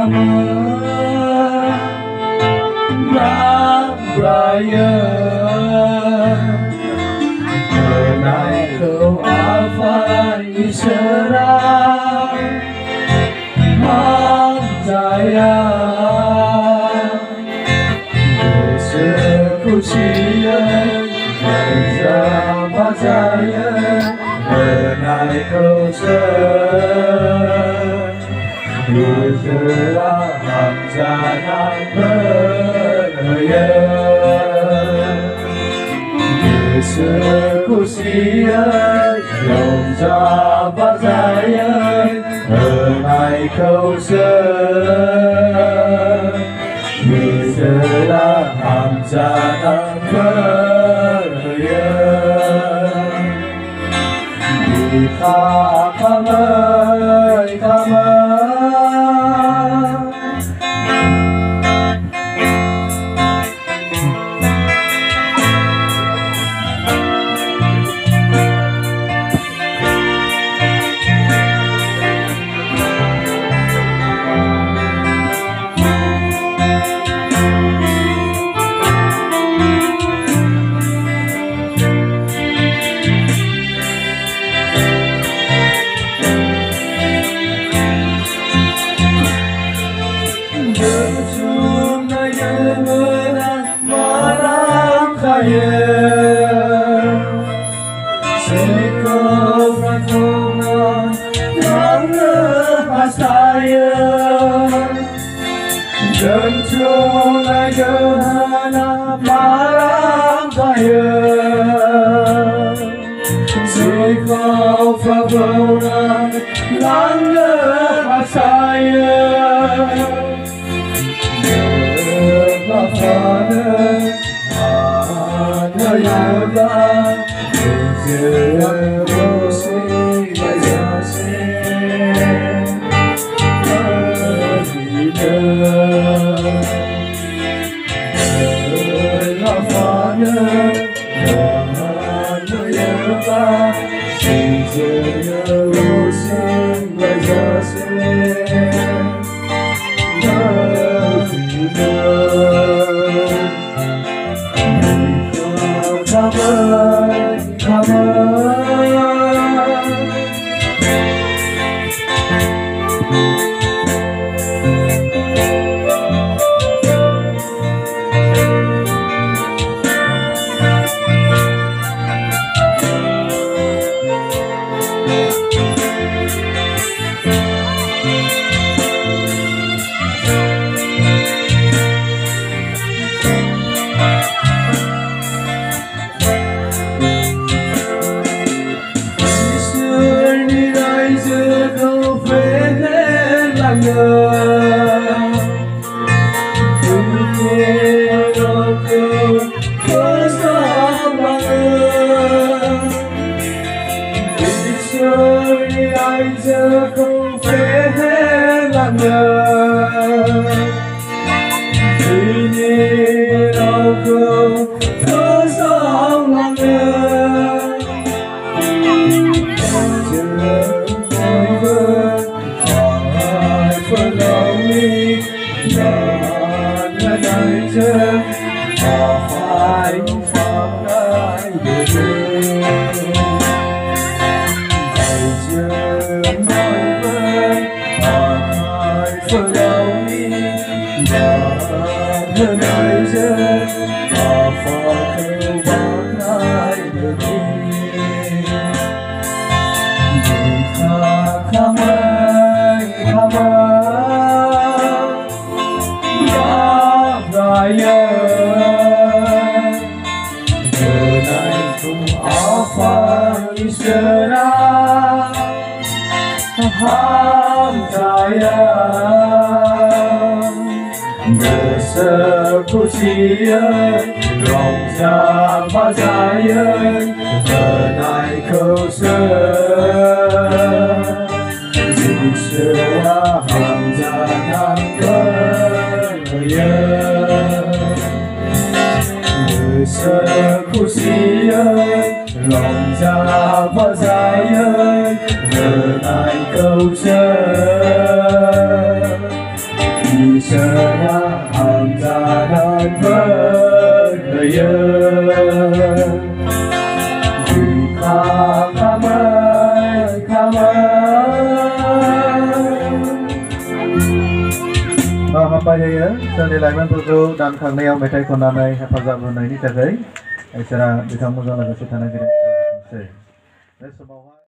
cảm ơn Bác Brian. Karena Kau Alfa Isra Jaya Persekusian Bersama saya Menai Kau Berserah Hamzah Beraya Persekusian Bersama saya Menai Kau Berserah Hamzah Beraya Kita kamai Tentulah Yohana malam saya Sikau Fabona langgar saya Berlafana Ada Yoda Berjerosi Bajasi Persekusian Rongsa Bazayan Menai Kau Berserah Hamzah Beraya Persekusian Rongsa Bazayan Menai Kau इसोरा हामजानान फोरमायो बिखा खामोन हामबाय होयो जोंनि लाइमोनफोरखौ दानखांनायाव मेथाइ खननानै हेफाजाब होनायनि थाखाय इसोरा बिथांमोनजों लोगोसे थानो गोनां बे समावहाय